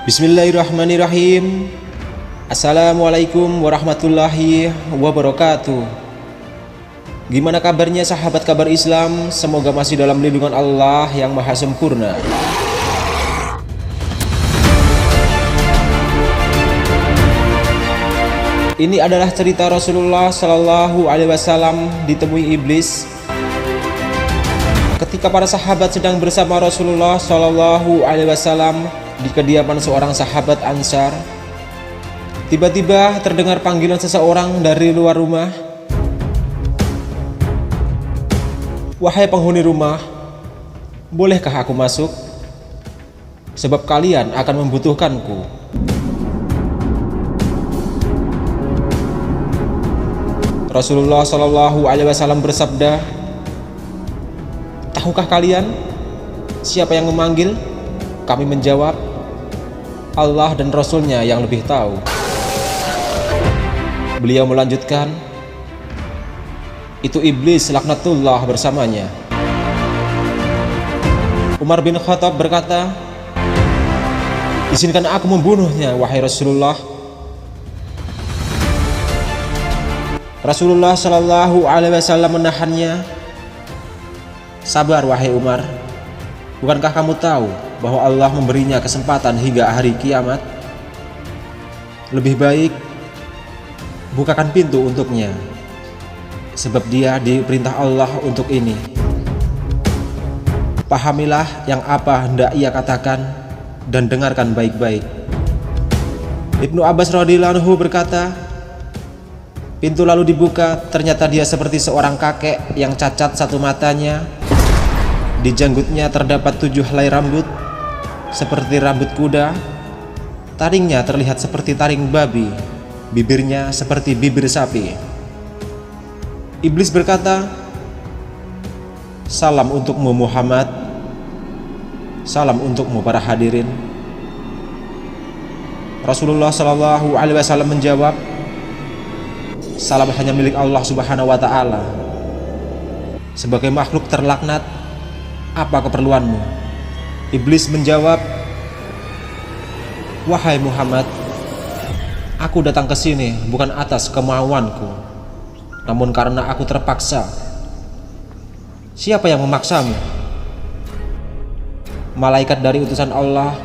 Bismillahirrahmanirrahim. Assalamualaikum warahmatullahi wabarakatuh. Gimana kabarnya sahabat kabar Islam? Semoga masih dalam lindungan Allah yang maha sempurna. Ini adalah cerita Rasulullah Shallallahu Alaihi Wasallam ditemui iblis ketika para sahabat sedang bersama Rasulullah Shallallahu Alaihi Wasallam di kediaman seorang sahabat Ansar. Tiba-tiba terdengar panggilan seseorang dari luar rumah. "Wahai penghuni rumah, bolehkah aku masuk? Sebab kalian akan membutuhkanku." Rasulullah Shallallahu Alaihi Wasallam bersabda, "Tahukah kalian siapa yang memanggil?" Kami menjawab, "Allah dan Rasulnya yang lebih tahu." Beliau melanjutkan, "Itu iblis laknatullah bersamanya." Umar bin Khattab berkata, "Izinkan aku membunuhnya, wahai Rasulullah." Rasulullah Shallallahu Alaihi Wasallam menahannya. "Sabar wahai Umar, bukankah kamu tahu bahwa Allah memberinya kesempatan hingga hari kiamat? Lebih baik bukakan pintu untuknya, sebab dia diperintah Allah untuk ini. Pahamilah yang apa hendak ia katakan dan dengarkan baik-baik." Ibnu Abbas radhiyallahu anhu berkata, pintu lalu dibuka. Ternyata dia seperti seorang kakek yang cacat satu matanya. Di janggutnya terdapat 7 helai rambut seperti rambut kuda. Taringnya terlihat seperti taring babi. Bibirnya seperti bibir sapi. Iblis berkata, "Salam untukmu Muhammad. Salam untukmu para hadirin." Rasulullah Shallallahu Alaihi Wasallam menjawab, "Salam hanya milik Allah Subhanahu wa Ta'ala. Sebagai makhluk terlaknat, apa keperluanmu?" Iblis menjawab, "Wahai Muhammad, aku datang ke sini bukan atas kemauanku, namun karena aku terpaksa." "Siapa yang memaksamu?" "Malaikat dari utusan Allah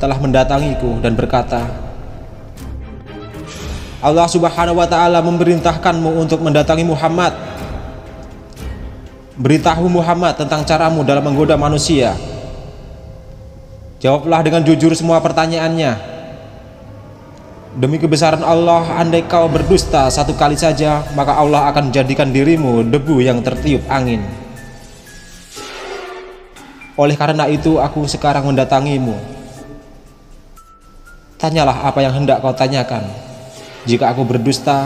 telah mendatangiku dan berkata, Allah Subhanahu wa Ta'ala memerintahkanmu untuk mendatangi Muhammad. Beritahu Muhammad tentang caramu dalam menggoda manusia. Jawablah dengan jujur semua pertanyaannya. Demi kebesaran Allah, andai kau berdusta satu kali saja, maka Allah akan jadikan dirimu debu yang tertiup angin. Oleh karena itu aku sekarang mendatangimu. Tanyalah apa yang hendak kau tanyakan. Jika aku berdusta,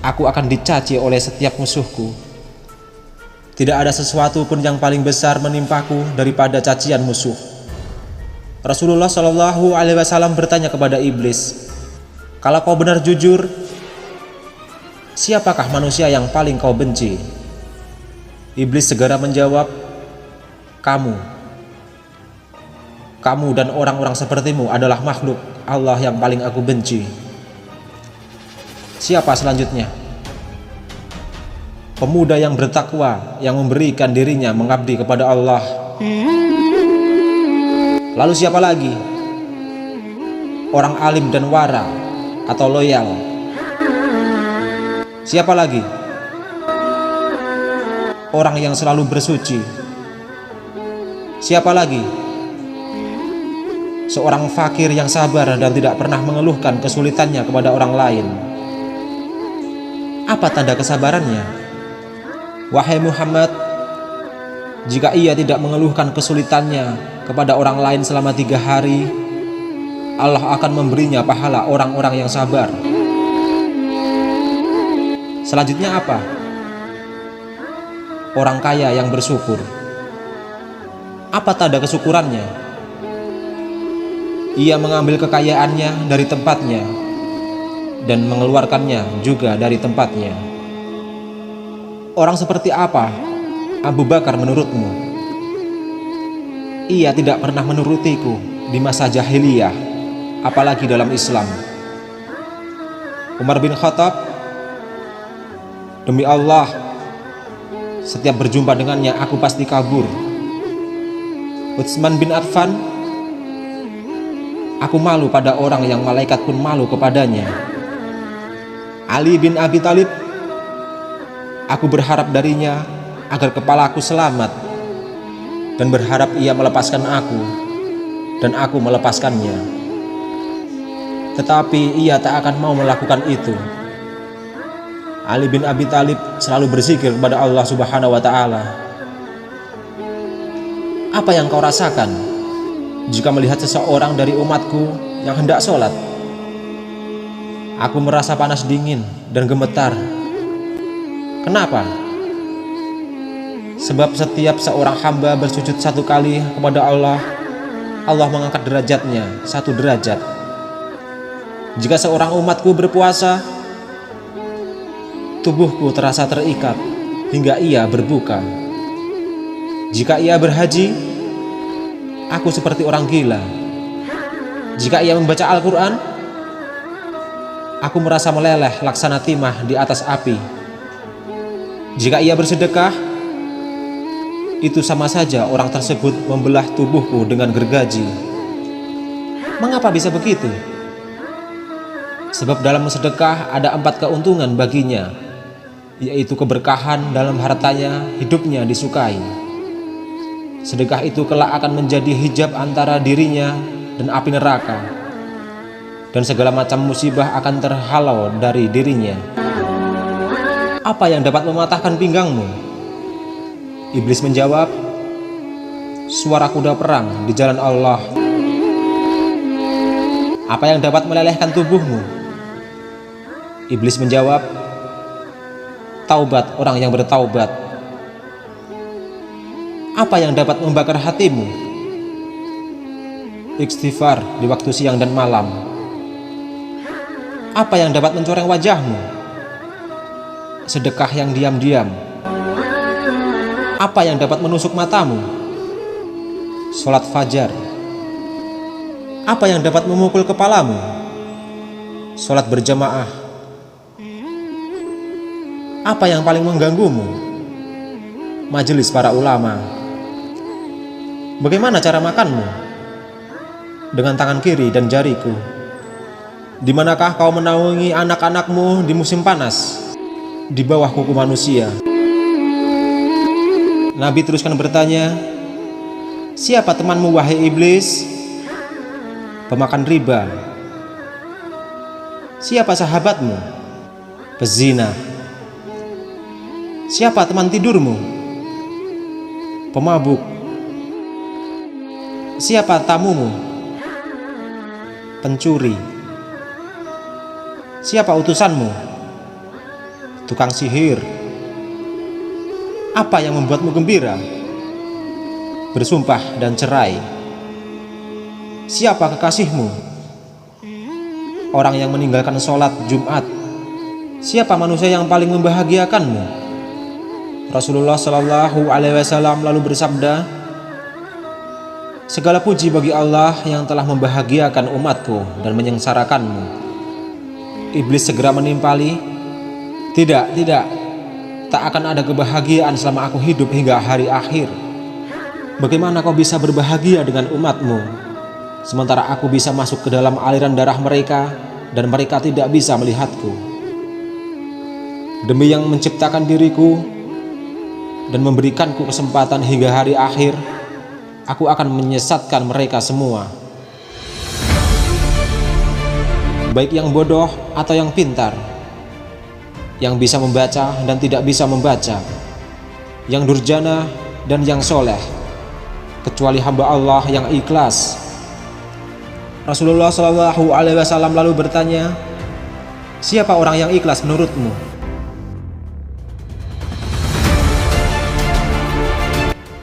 aku akan dicaci oleh setiap musuhku. Tidak ada sesuatu pun yang paling besar menimpaku daripada cacian musuh." Rasulullah Shallallahu Alaihi Wasallam bertanya kepada iblis, "Kalau kau benar jujur, siapakah manusia yang paling kau benci?" Iblis segera menjawab, "Kamu. Kamu dan orang-orang sepertimu adalah makhluk Allah yang paling aku benci." "Siapa selanjutnya?" "Pemuda yang bertakwa, yang memberikan dirinya mengabdi kepada Allah." "Lalu siapa lagi?" "Orang alim dan wara atau loyal." "Siapa lagi?" "Orang yang selalu bersuci." "Siapa lagi?" "Seorang fakir yang sabar dan tidak pernah mengeluhkan kesulitannya kepada orang lain." "Apa tanda kesabarannya?" "Wahai Muhammad, jika ia tidak mengeluhkan kesulitannya kepada orang lain selama 3 hari, Allah akan memberinya pahala orang-orang yang sabar." "Selanjutnya apa?" "Orang kaya yang bersyukur." "Apa tanda kesyukurannya?" "Ia mengambil kekayaannya dari tempatnya dan mengeluarkannya juga dari tempatnya." "Orang seperti apa Abu Bakar menurutmu?" "Ia tidak pernah menurutiku di masa jahiliyah, apalagi dalam Islam. Umar bin Khattab, demi Allah, setiap berjumpa dengannya aku pasti kabur. Utsman bin Affan, aku malu pada orang yang malaikat pun malu kepadanya. Ali bin Abi Thalib, aku berharap darinya agar kepalaku selamat dan berharap ia melepaskan aku dan aku melepaskannya. Tetapi ia tak akan mau melakukan itu. Ali bin Abi Thalib selalu berzikir kepada Allah Subhanahu wa Ta'ala. Apa yang kau rasakan jika melihat seseorang dari umatku yang hendak sholat? Aku merasa panas dingin dan gemetar. Kenapa? Sebab setiap seorang hamba bersujud satu kali kepada Allah, Allah mengangkat derajatnya 1 derajat. Jika seorang umatku berpuasa, tubuhku terasa terikat hingga ia berbuka. Jika ia berhaji, aku seperti orang gila. Jika ia membaca Al-Quran, aku merasa meleleh laksana timah di atas api. Jika ia bersedekah, itu sama saja orang tersebut membelah tubuhku dengan gergaji. Mengapa bisa begitu? Sebab dalam sedekah ada 4 keuntungan baginya, yaitu keberkahan dalam hartanya, hidupnya disukai. Sedekah itu kelak akan menjadi hijab antara dirinya dan api neraka, dan segala macam musibah akan terhalau dari dirinya. Apa yang dapat mematahkan pinggangmu? Iblis menjawab, suara kuda perang di jalan Allah. Apa yang dapat melelehkan tubuhmu? Iblis menjawab, taubat orang yang bertaubat. Apa yang dapat membakar hatimu? Istighfar di waktu siang dan malam. Apa yang dapat mencoreng wajahmu? Sedekah yang diam-diam. Apa yang dapat menusuk matamu? Sholat fajar. Apa yang dapat memukul kepalamu? Sholat berjamaah. Apa yang paling mengganggumu? Majelis para ulama. Bagaimana cara makanmu? Dengan tangan kiri dan jariku. Di manakah kau menaungi anak-anakmu di musim panas? Di bawah kuku manusia. Nabi teruskan bertanya, siapa temanmu wahai iblis? Pemakan riba. Siapa sahabatmu? Pezina. Siapa teman tidurmu? Pemabuk. Siapa tamumu? Pencuri. Siapa utusanmu? Tukang sihir. Apa yang membuatmu gembira? Bersumpah dan cerai. Siapa kekasihmu? Orang yang meninggalkan sholat Jumat. Siapa manusia yang paling membahagiakanmu? Rasulullah Shallallahu Alaihi Wasallam lalu bersabda, segala puji bagi Allah yang telah membahagiakan umatku dan menyengsarakanmu. Iblis segera menimpali, tidak, tak akan ada kebahagiaan selama aku hidup hingga hari akhir. Bagaimana kau bisa berbahagia dengan umatmu, sementara aku bisa masuk ke dalam aliran darah mereka dan mereka tidak bisa melihatku? Demi yang menciptakan diriku dan memberikanku kesempatan hingga hari akhir, aku akan menyesatkan mereka semua. Baik yang bodoh atau yang pintar, yang bisa membaca dan tidak bisa membaca, yang durjana dan yang soleh, kecuali hamba Allah yang ikhlas. Rasulullah Shallallahu Alaihi Wasallam lalu bertanya, siapa orang yang ikhlas menurutmu?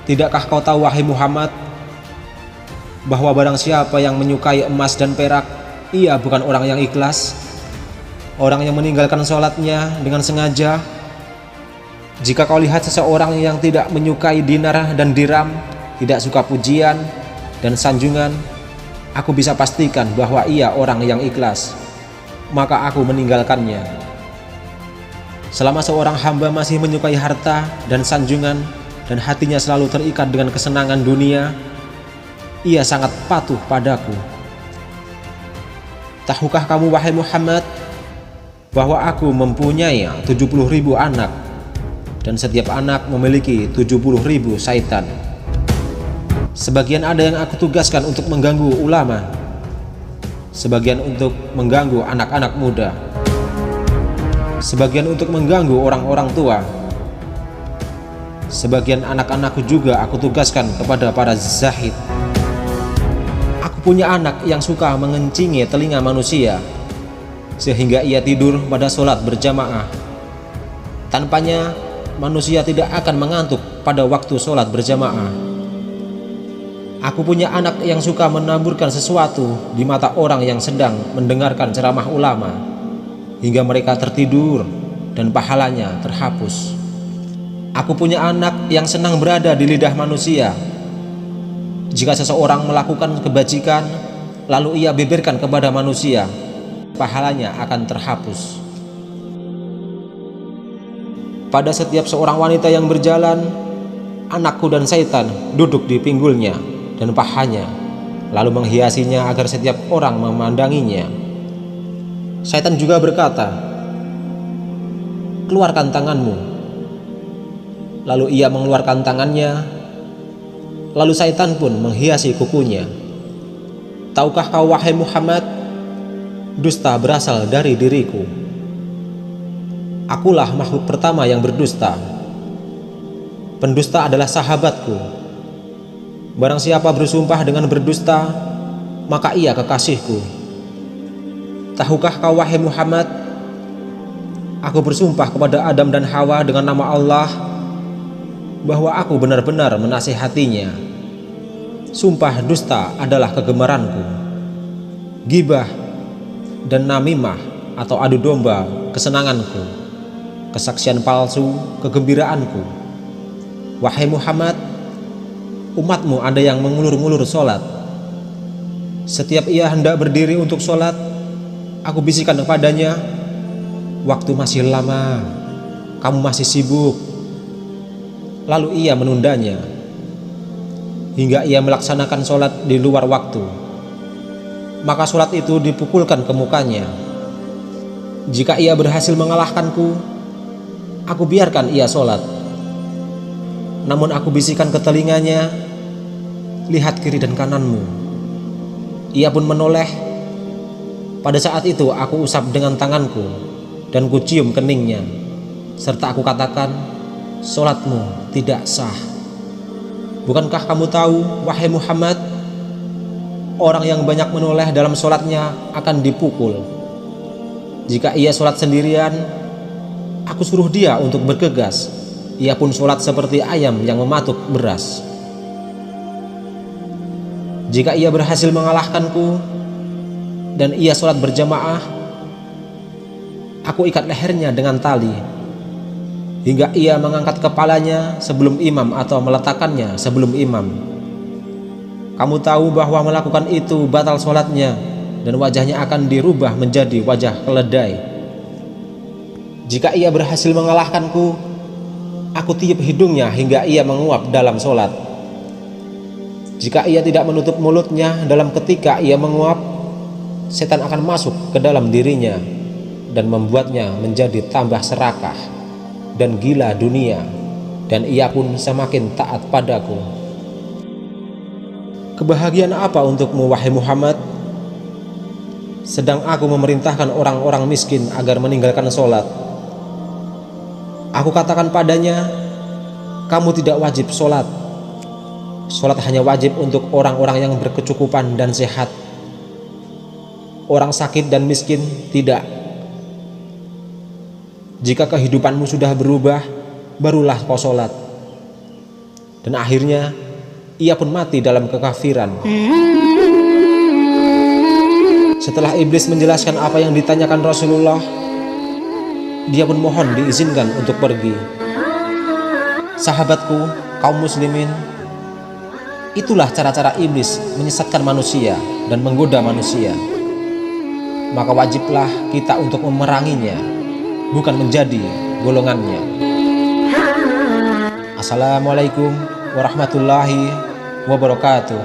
Tidakkah kau tahu wahai Muhammad, bahwa barang siapa yang menyukai emas dan perak, ia bukan orang yang ikhlas. Orang yang meninggalkan sholatnya dengan sengaja. Jika kau lihat seseorang yang tidak menyukai dinar dan dirham, tidak suka pujian dan sanjungan, aku bisa pastikan bahwa ia orang yang ikhlas, maka aku meninggalkannya. Selama seorang hamba masih menyukai harta dan sanjungan dan hatinya selalu terikat dengan kesenangan dunia, ia sangat patuh padaku. Tahukah kamu wahai Muhammad, bahwa aku mempunyai 70.000 anak, dan setiap anak memiliki 70.000 syaitan. Sebagian ada yang aku tugaskan untuk mengganggu ulama, sebagian untuk mengganggu anak-anak muda, sebagian untuk mengganggu orang-orang tua, sebagian anak-anakku juga aku tugaskan kepada para zahid. Aku punya anak yang suka mengencingi telinga manusia, sehingga ia tidur pada sholat berjamaah. Tanpanya manusia tidak akan mengantuk pada waktu sholat berjamaah. Aku punya anak yang suka menaburkan sesuatu di mata orang yang sedang mendengarkan ceramah ulama, hingga mereka tertidur dan pahalanya terhapus. Aku punya anak yang senang berada di lidah manusia. Jika seseorang melakukan kebajikan, lalu ia beberkan kepada manusia, pahalanya akan terhapus. Pada setiap seorang wanita yang berjalan, anakku dan syaitan duduk di pinggulnya dan pahanya, lalu menghiasinya agar setiap orang memandanginya. Syaitan juga berkata, "Keluarkan tanganmu." Lalu ia mengeluarkan tangannya, lalu syaitan pun menghiasi kukunya. Tahukah kau wahai Muhammad, dusta berasal dari diriku. Akulah makhluk pertama yang berdusta. Pendusta adalah sahabatku. Barang siapa bersumpah dengan berdusta, maka ia kekasihku. Tahukah kau wahai Muhammad, aku bersumpah kepada Adam dan Hawa dengan nama Allah, bahwa aku benar-benar menasihatinya. Sumpah dusta adalah kegemaranku. Gibah dan namimah atau adu domba kesenanganku. Kesaksian palsu kegembiraanku. Wahai Muhammad, umatmu ada yang mengulur-ngulur sholat. Setiap ia hendak berdiri untuk sholat, aku bisikan kepadanya, "Waktu masih lama, kamu masih sibuk." Lalu ia menundanya hingga ia melaksanakan sholat di luar waktu. Maka sholat itu dipukulkan ke mukanya. Jika ia berhasil mengalahkanku, aku biarkan ia sholat. Namun aku bisikan ke telinganya, "Lihat kiri dan kananmu." Ia pun menoleh. Pada saat itu aku usap dengan tanganku dan kucium keningnya, serta aku katakan, "Sholatmu tidak sah." Bukankah kamu tahu wahai Muhammad, orang yang banyak menoleh dalam sholatnya akan dipukul. Jika ia sholat sendirian, aku suruh dia untuk bergegas, ia pun sholat seperti ayam yang mematuk beras. Jika ia berhasil mengalahkanku dan ia sholat berjamaah, aku ikat lehernya dengan tali hingga ia mengangkat kepalanya sebelum imam atau meletakkannya sebelum imam. Kamu tahu bahwa melakukan itu batal sholatnya dan wajahnya akan dirubah menjadi wajah keledai. Jika ia berhasil mengalahkanku, aku tiup hidungnya hingga ia menguap dalam sholat. Jika ia tidak menutup mulutnya dalam ketika ia menguap, setan akan masuk ke dalam dirinya dan membuatnya menjadi tambah serakah dan gila dunia, dan ia pun semakin taat padaku. Kebahagiaan apa untukmu wahai Muhammad, sedang aku memerintahkan orang-orang miskin agar meninggalkan sholat. Aku katakan padanya, kamu tidak wajib sholat. Sholat hanya wajib untuk orang-orang yang berkecukupan dan sehat. Orang sakit dan miskin tidak. Jika kehidupanmu sudah berubah, barulah kau sholat. Dan akhirnya ia pun mati dalam kekafiran. Setelah iblis menjelaskan apa yang ditanyakan Rasulullah, dia pun mohon diizinkan untuk pergi. Sahabatku, kaum muslimin, Itulah cara-cara iblis menyesatkan manusia dan menggoda manusia. Maka wajiblah kita untuk memeranginya, bukan menjadi golongannya. Assalamualaikum warahmatullahi wabarakatuh.